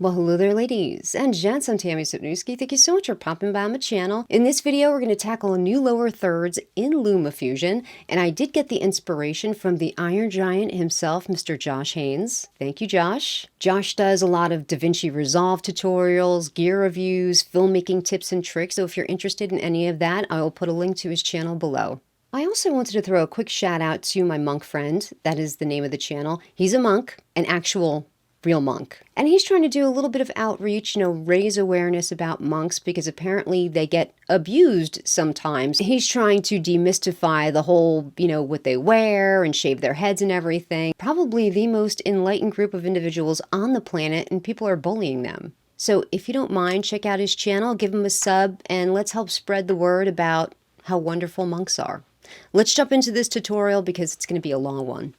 Well, hello there, ladies and gents. I'm Tammy Sipnewski. Thank you so much for popping by my channel. In this video, we're going to tackle a new lower thirds in LumaFusion, and I did get the inspiration from the Iron Giant himself, Mr. Josh Haynes. Thank you, Josh. Josh does a lot of DaVinci Resolve tutorials, gear reviews, filmmaking tips and tricks, so if you're interested in any of that, I will put a link to his channel below. I also wanted to throw a quick shout out to my monk friend. That is the name of the channel. He's a monk, an actual real monk. And he's trying to do a little bit of outreach, raise awareness about monks because apparently they get abused sometimes. He's trying to demystify the whole, what they wear and shave their heads and everything. Probably the most enlightened group of individuals on the planet, and people are bullying them. So if you don't mind, check out his channel, give him a sub, and let's help spread the word about how wonderful monks are. Let's jump into this tutorial because it's going to be a long one.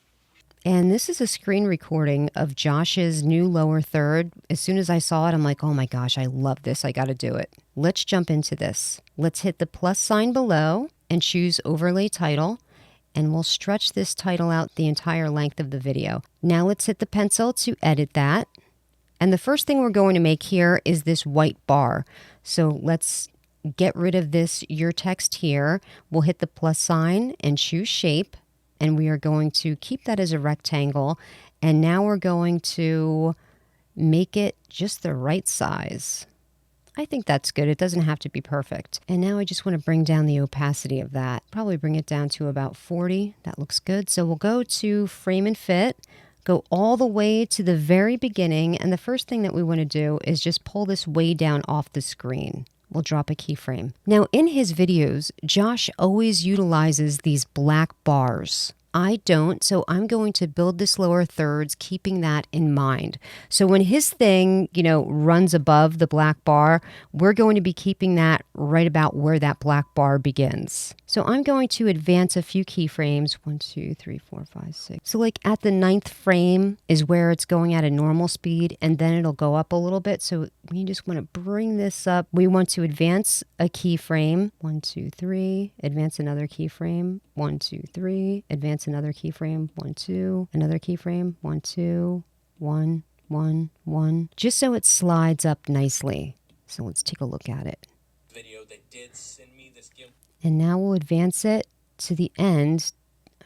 And this is a screen recording of Josh's new lower third. As soon as I saw it, I'm like, oh my gosh, I love this. I got to do it. Let's jump into this. Let's hit the plus sign below and choose overlay title. And we'll stretch this title out the entire length of the video. Now let's hit the pencil to edit that. And the first thing we're going to make here is this white bar. So let's get rid of this, your text here. We'll hit the plus sign and choose shape. And we are going to keep that as a rectangle. And now we're going to make it just the right size. I think that's good. It doesn't have to be perfect. And now I just want to bring down the opacity of that. Probably bring it down to about 40. That looks good. So we'll go to frame and fit, go all the way to the very beginning. And the first thing that we want to do is just pull this way down off the screen. We'll drop a keyframe. Now in his videos, Josh always utilizes these black bars. I don't, so I'm going to build this lower thirds, keeping that in mind. So when his thing, runs above the black bar, we're going to be keeping that right about where that black bar begins. So I'm going to advance a few keyframes. 1, 2, 3, 4, 5, 6. So like at the 9th frame is where it's going at a normal speed, and then it'll go up a little bit. So we just want to bring this up. We want to advance a keyframe. 1, 2, 3. Advance another keyframe. 1, 2, 3. Advance another keyframe. 1, 2. Another keyframe. 1, 2. 1, 1, 1. Just so it slides up nicely. So let's take a look at it. Video that did send me this gift. And now we'll advance it to the end.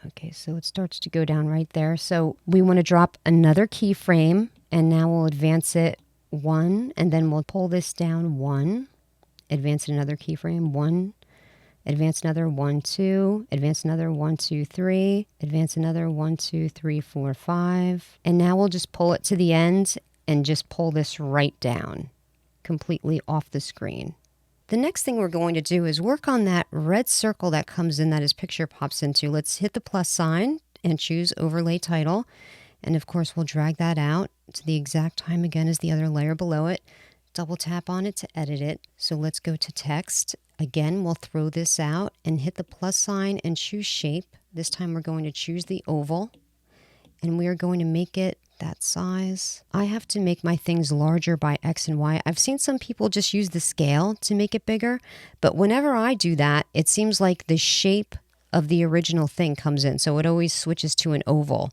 Okay, so it starts to go down right there. So we want to drop another keyframe, and now we'll advance it 1, and then we'll pull this down 1, advance another keyframe 1, advance another 1, 2, advance another 1, 2, 3, advance another 1, 2, 3, 4, 5. And now we'll just pull it to the end and just pull this right down, completely off the screen. The next thing we're going to do is work on that red circle that comes in that his picture pops into. Let's hit the plus sign and choose overlay title. And of course, we'll drag that out to the exact time again as the other layer below it. Double tap on it to edit it. So let's go to text. Again, we'll throw this out and hit the plus sign and choose shape. This time we're going to choose the oval, and we are going to make it that size. I have to make my things larger by X and Y. I've seen some people just use the scale to make it bigger, but whenever I do that, it seems like the shape of the original thing comes in. So it always switches to an oval.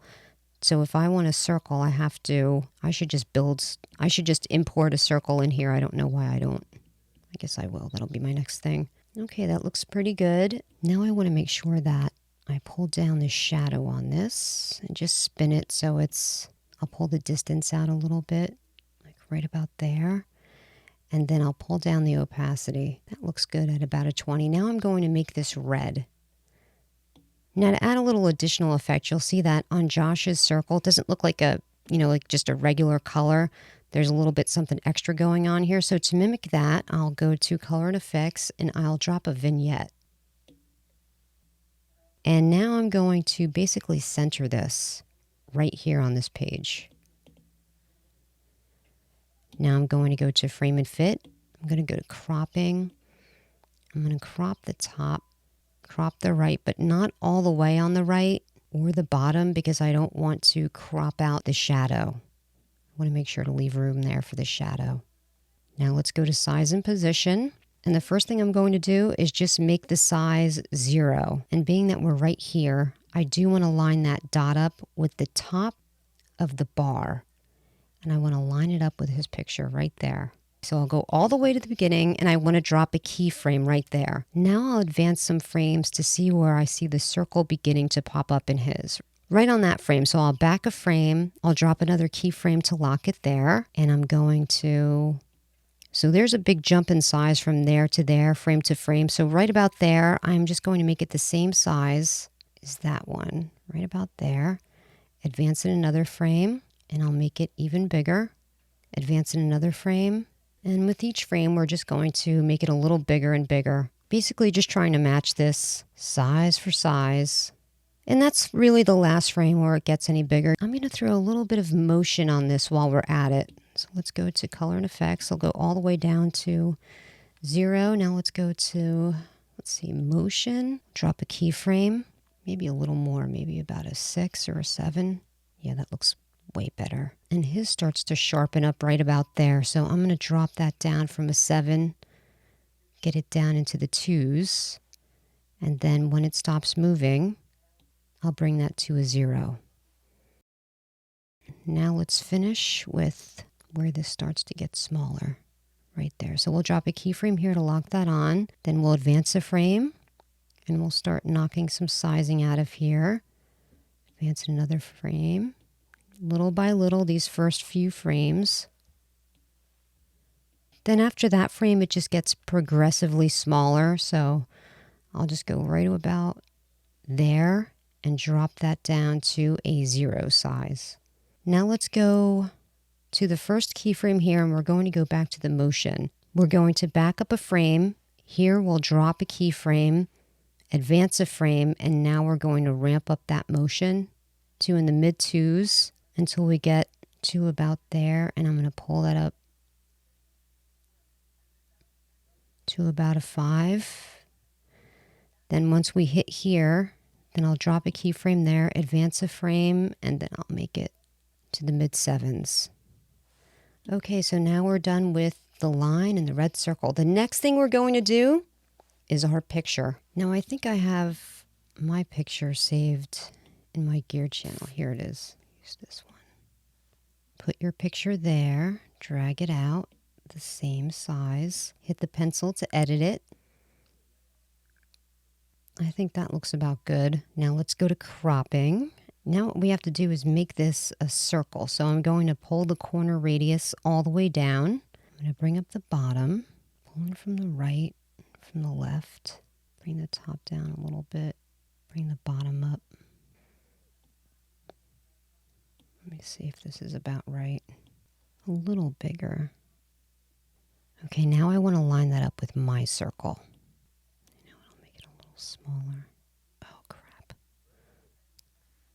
So if I want a circle, I should just import a circle in here. I don't know why I don't. I guess I will. That'll be my next thing. Okay, that looks pretty good. Now I want to make sure that I pull down the shadow on this and just spin it so I'll pull the distance out a little bit, like right about there. And then I'll pull down the opacity. That looks good at about a 20. Now I'm going to make this red. Now to add a little additional effect, you'll see that on Josh's circle, it doesn't look like like just a regular color. There's a little bit something extra going on here. So to mimic that, I'll go to color and effects and I'll drop a vignette. And now I'm going to basically center this right here on this page. Now I'm going to go to frame and fit. I'm going to go to cropping. I'm going to crop the top, crop the right, but not all the way on the right or the bottom because I don't want to crop out the shadow. I want to make sure to leave room there for the shadow. Now let's go to size and position. And the first thing I'm going to do is just make the size 0. And being that we're right here, I do want to line that dot up with the top of the bar. and I want to line it up with his picture right there. So I'll go all the way to the beginning, and I want to drop a keyframe right there. Now I'll advance some frames to see where I see the circle beginning to pop up in his. Right on that frame. So I'll back a frame, I'll drop another keyframe to lock it there, and I'm going to... So there's a big jump in size from there to there, frame to frame. So right about there, I'm just going to make it the same size as that one. Right about there. Advance in another frame, and I'll make it even bigger. Advance in another frame. And with each frame, we're just going to make it a little bigger and bigger. Basically just trying to match this size for size. And that's really the last frame where it gets any bigger. I'm going to throw a little bit of motion on this while we're at it. So let's go to color and effects. I'll go all the way down to 0. Now let's go to, let's see, motion. Drop a keyframe. Maybe a little more, maybe about a 6 or a 7. Yeah, that looks way better. And his starts to sharpen up right about there. So I'm going to drop that down from a 7, get it down into the 2s. And then when it stops moving, I'll bring that to a 0. Now let's finish with where this starts to get smaller, right there. So we'll drop a keyframe here to lock that on. Then we'll advance a frame, and we'll start knocking some sizing out of here. Advance another frame. Little by little, these first few frames. Then after that frame, it just gets progressively smaller. So I'll just go right to about there and drop that down to a 0 size. Now let's go to the first keyframe here, and we're going to go back to the motion. We're going to back up a frame. Here we'll drop a keyframe, advance a frame, and now we're going to ramp up that motion to in the mid 2s until we get to about there, and I'm going to pull that up to about a 5. Then once we hit here, then I'll drop a keyframe there, advance a frame, and then I'll make it to the mid 7s. Okay, so now we're done with the line and the red circle. The next thing we're going to do is our picture. Now I think I have my picture saved in my gear channel. Here it is. Use this one. Put your picture there, drag it out the same size, hit the pencil to edit it. I think that looks about good. Now let's go to cropping. Now what we have to do is make this a circle. So I'm going to pull the corner radius all the way down. I'm going to bring up the bottom, pulling from the right, from the left. Bring the top down a little bit. Bring the bottom up. Let me see if this is about right. A little bigger. Okay, now I want to line that up with my circle. You know what, I'll make it a little smaller. Oh, crap.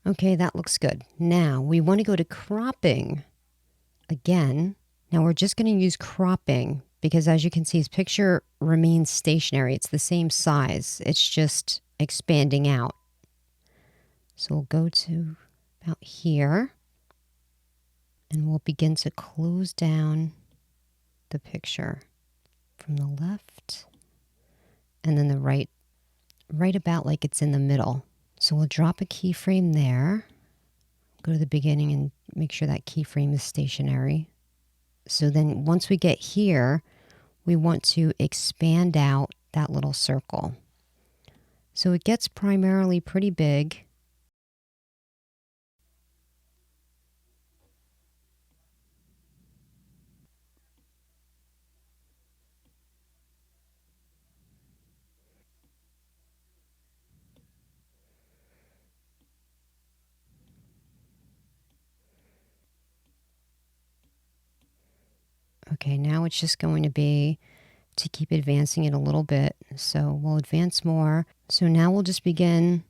Okay, that looks good. Now we want to go to cropping again. Now we're just going to use cropping because as you can see, his picture remains stationary. It's the same size. It's just expanding out. So we'll go to about here and we'll begin to close down the picture from the left and then the right about like it's in the middle. So we'll drop a keyframe there, go to the beginning and make sure that keyframe is stationary. So then once we get here, we want to expand out that little circle. So it gets primarily pretty big. Okay, now it's just going to be to keep advancing it a little bit. So we'll advance more. So now we'll just begin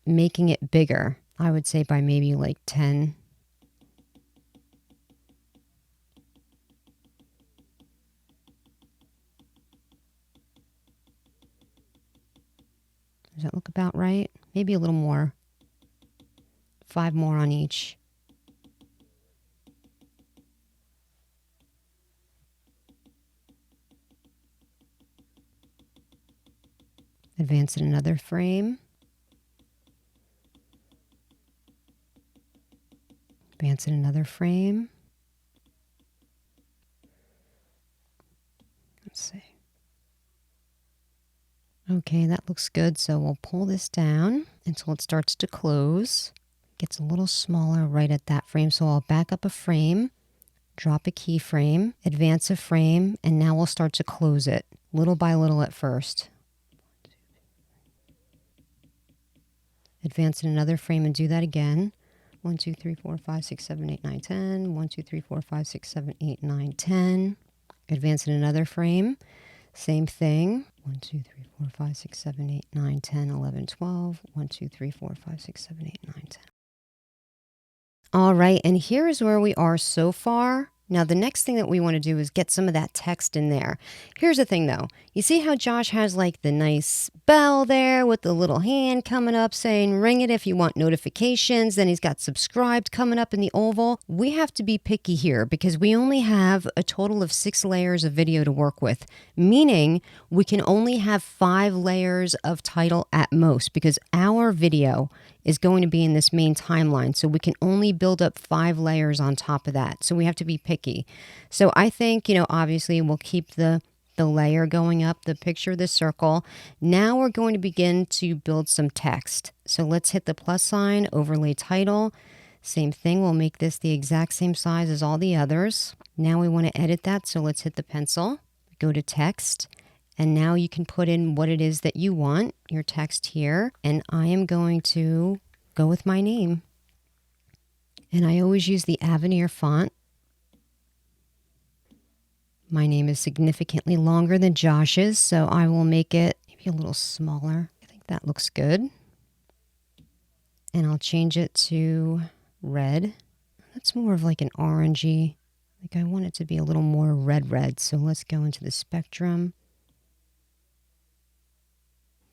making it bigger. I would say by maybe like 10. Does that look about right? Maybe a little more. 5 more on each. Advance it another frame. Advance it another frame. Let's see. Okay, that looks good. So we'll pull this down until it starts to close. Gets a little smaller right at that frame. So I'll back up a frame, drop a keyframe, advance a frame, and now we'll start to close it little by little at first. Advance in another frame and do that again. 1, 2, 3, 4, 5, 6, 7, 8, 9, 10. 1, 2, 3, 4, 5, 6, 7, 8, 9, 10. Advance in another frame. Same thing. 1, 2, 3, 4, 5, 6, 7, 8, 9, 10, 11, 12. 1, 2, 3, 4, 5, 6, 7, 8, 9, 10. All right, and here is where we are so far. Now, the next thing that we want to do is get some of that text in there. Here's the thing, though. You see how Josh has like the nice bell there with the little hand coming up saying ring it if you want notifications. Then he's got subscribed coming up in the oval. We have to be picky here because we only have a total of 6 layers of video to work with, meaning we can only have 5 layers of title at most because our video is going to be in this main timeline. So we can only build up 5 layers on top of that. So we have to be picky. So I think, obviously we'll keep the layer going up, the picture of the circle. Now we're going to begin to build some text. So let's hit the plus sign, overlay title. Same thing, we'll make this the exact same size as all the others. Now we want to edit that, so let's hit the pencil, go to text. And now you can put in what it is that you want, your text here. And I am going to go with my name. And I always use the Avenir font. My name is significantly longer than Josh's, so I will make it maybe a little smaller. I think that looks good. And I'll change it to red. That's more of like an orangey. Like I want it to be a little more red. So let's go into the spectrum.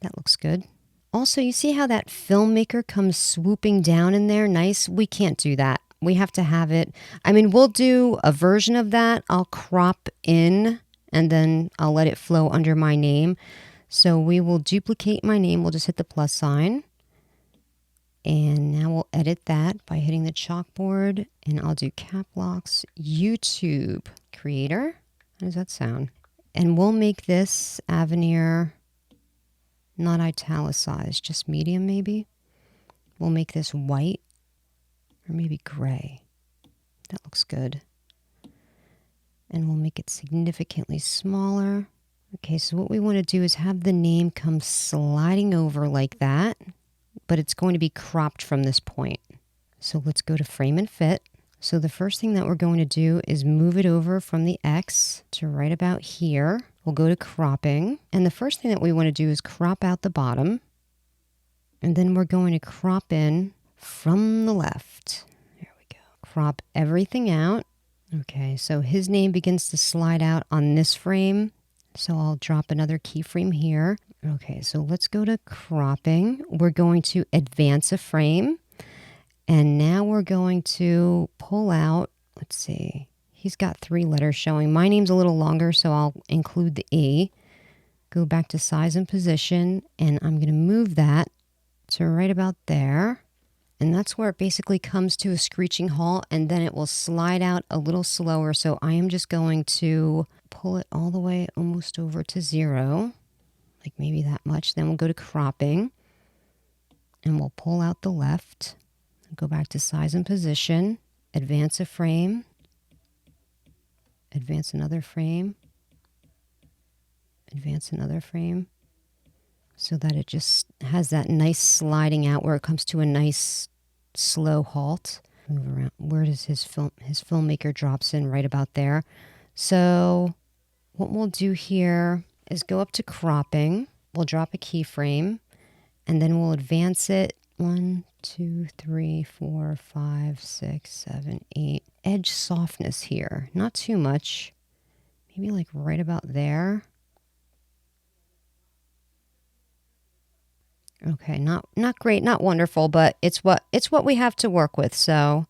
That looks good. Also, you see how that filmmaker comes swooping down in there? Nice. We can't do that. We have to have it. I mean, we'll do a version of that. I'll crop in and then I'll let it flow under my name. So we will duplicate my name. We'll just hit the plus sign. And now we'll edit that by hitting the chalkboard. And I'll do cap locks, YouTube creator. How does that sound? And we'll make this Avenir not italicized, just medium maybe. We'll make this white or maybe gray. That looks good. And we'll make it significantly smaller. Okay, so what we want to do is have the name come sliding over like that, but it's going to be cropped from this point. So let's go to frame and fit. So the first thing that we're going to do is move it over from the X to right about here. We'll go to cropping. And the first thing that we want to do is crop out the bottom. And then we're going to crop in from the left. There we go. Crop everything out. Okay, so his name begins to slide out on this frame. So I'll drop another keyframe here. Okay, so let's go to cropping. We're going to advance a frame. And now we're going to pull out, let's see, he's got 3 letters showing. My name's a little longer, so I'll include the E. Go back to size and position, and I'm going to move that to right about there. And that's where it basically comes to a screeching halt, and then it will slide out a little slower. So I am just going to pull it all the way almost over to 0, like maybe that much. Then we'll go to cropping, and we'll pull out the left. Go back to size and position, advance a frame, advance another frame, advance another frame, so that it just has that nice sliding out where it comes to a nice slow halt. Move around. Where does his filmmaker drops in right about there. So what we'll do here is go up to cropping. We'll drop a keyframe, and then we'll advance it 1, 2, 3, 4, 5, 6, 7, 8. Edge softness here. Not too much. Maybe like right about there. Okay, not great, not wonderful, but it's what we have to work with. So,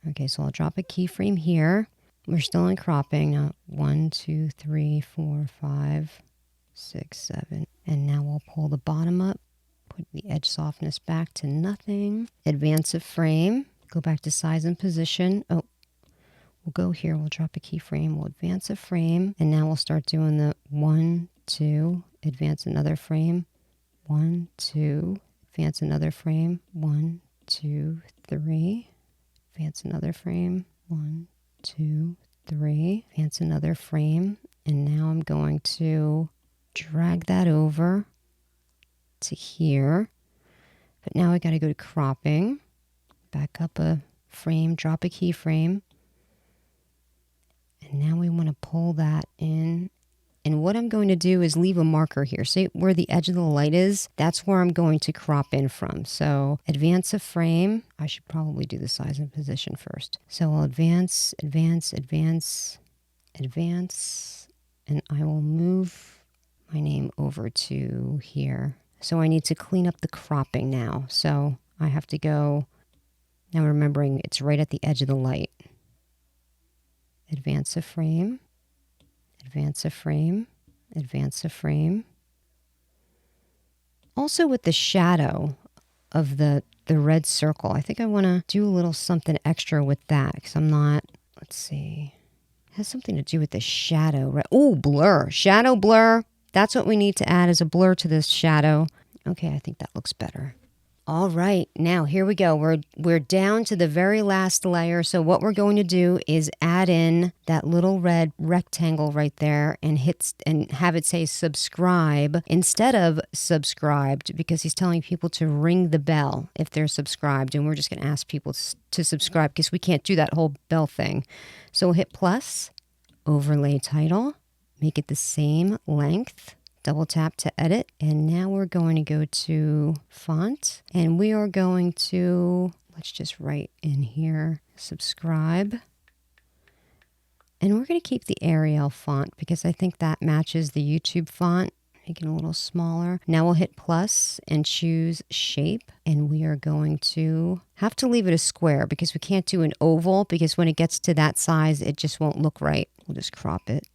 okay, so I'll drop a keyframe here. We're still in cropping. Now 1, 2, 3, 4, 5, 6, 7. And now we'll pull the bottom up. Put the edge softness back to nothing. Advance a frame. Go back to size and position. Oh, We'll go here, we'll drop a keyframe, we'll advance a frame, and now we'll start doing the 1, 2, advance another frame, 1, 2, advance another frame, 1, 2, 3, advance another frame, 1, 2, 3, advance another frame, and now I'm going to drag that over to here. But now I got to go to cropping, back up a frame, drop a keyframe, and now we want to pull that in. And what I'm going to do is leave a marker here. See where the edge of the light is? That's where I'm going to crop in from. So advance a frame. I should probably do the size and position first. So I'll advance, advance, advance, advance, and I will move my name over to here. So I need to clean up the cropping now. So I have to go, now remembering it's right at the edge of the light. Advance a frame, advance a frame, advance a frame. Also with the shadow of the red circle, I think I want to do a little something extra with that because I'm not, let's see, it has something to do with the shadow, right? Oh, blur, shadow blur. That's what we need to add as a blur to this shadow. Okay, I think that looks better. All right, now here we go. We're down to the very last layer. So what we're going to do is add in that little red rectangle right there and have it say subscribe instead of subscribed, because he's telling people to ring the bell if they're subscribed. And we're just going to ask people to subscribe because we can't do that whole bell thing. So we'll hit plus, overlay title, make it the same length. Double tap to edit, and now we're going to go to font, and we are going to, let's just write in here, subscribe. And we're going to keep the Arial font because I think that matches the YouTube font. Make it a little smaller. Now we'll hit plus and choose shape, and we are going to have to leave it a square because we can't do an oval because when it gets to that size, it just won't look right. We'll just crop it.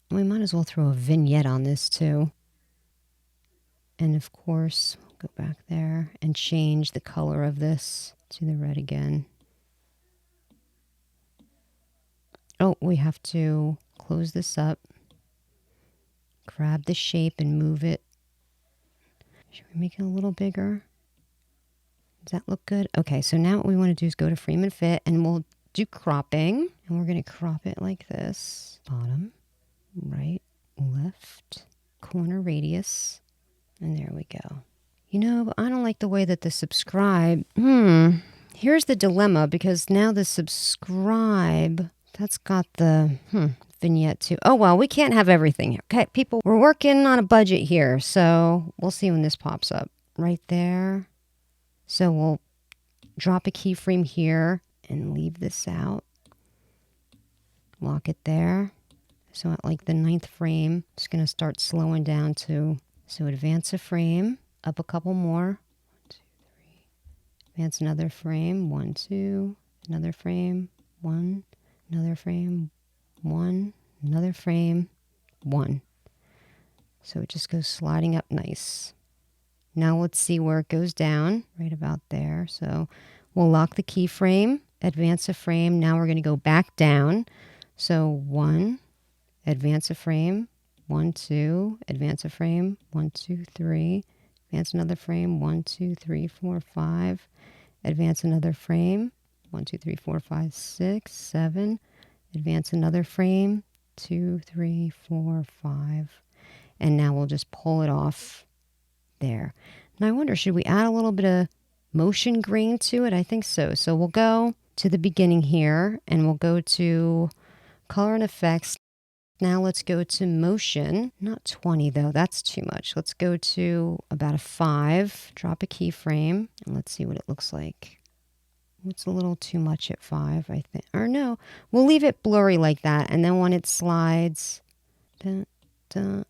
We might as well throw a vignette on this too. And of course, go back there and change the color of this to the red again. Oh, we have to close this up. Grab the shape and move it. Should we make it a little bigger? Does that look good? Okay, so now what we want to do is go to frame and fit, and we'll do cropping. And we're going to crop it like this. Bottom. Right, left, corner radius, and there we go. You know, but I don't like the way that the subscribe, here's the dilemma, because now the subscribe, that's got the vignette too. Oh, well, we can't have everything here. Okay, people, we're working on a budget here, so we'll see when this pops up. Right there. So we'll drop a keyframe here and leave this out. Lock it there. So at like the 9th frame, it's going to start slowing down to, so advance a frame, up a couple more. 1, 2, 3. Advance another frame, 1, 2, another frame, 1, another frame, 1, another frame, 1. So it just goes sliding up nice. Now let's see where it goes down, right about there. So we'll lock the keyframe, advance a frame. Now we're going to go back down. So 1, advance a frame, 1, 2, advance a frame, 1, 2, 3, advance another frame, 1, 2, 3, 4, 5, advance another frame, 1, 2, 3, 4, 5, 6, 7, advance another frame, 2, 3, 4, 5, and now we'll just pull it off there. Now I wonder, should we add a little bit of motion grain to it? I think so. So we'll go to the beginning here, and we'll go to color and effects. Now let's go to motion, not 20 though, that's too much. Let's go to about a 5, drop a keyframe, and let's see what it looks like. It's a little too much at 5, I think. Or no, we'll leave it blurry like that, and then when it slides, dun, dun,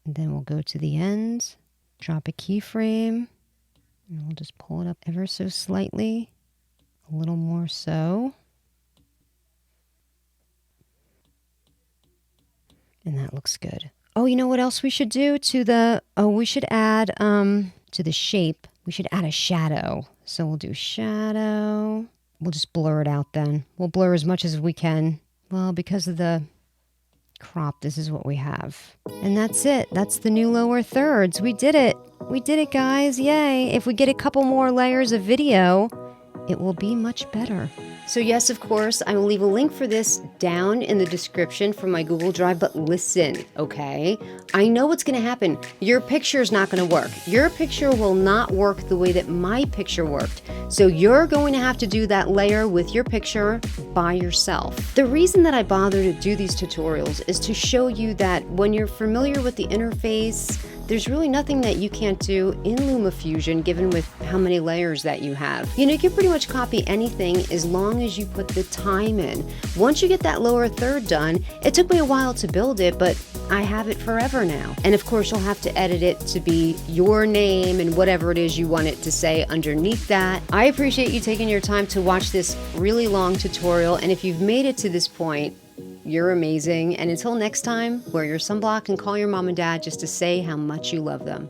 and then we'll go to the end, drop a keyframe, and we'll just pull it up ever so slightly, a little more so. And that looks good. Oh, you know what else we should do to the, we should add, to the shape, we should add a shadow. So we'll do shadow, We'll just blur it out then. We'll blur as much as we can. Well, because of the crop, this is what we have. And that's it. That's the new lower thirds. We did it. We did it, guys. Yay. If we get a couple more layers of video, it will be much better. So yes, of course, I will leave a link for this down in the description for my Google Drive, but listen, okay? I know what's gonna happen. Your picture is not gonna work. Your picture will not work the way that my picture worked. So you're going to have to do that layer with your picture by yourself. The reason that I bother to do these tutorials is to show you that when you're familiar with the interface, there's really nothing that you can't do in LumaFusion given with how many layers that you have. You know, you can pretty much copy anything as long as you put the time in. Once you get that lower third done, it took me a while to build it, but I have it forever now. And of course, you'll have to edit it to be your name and whatever it is you want it to say underneath that. I appreciate you taking your time to watch this really long tutorial, and if you've made it to this point, you're amazing. And until next time, wear your sunblock and call your mom and dad just to say how much you love them.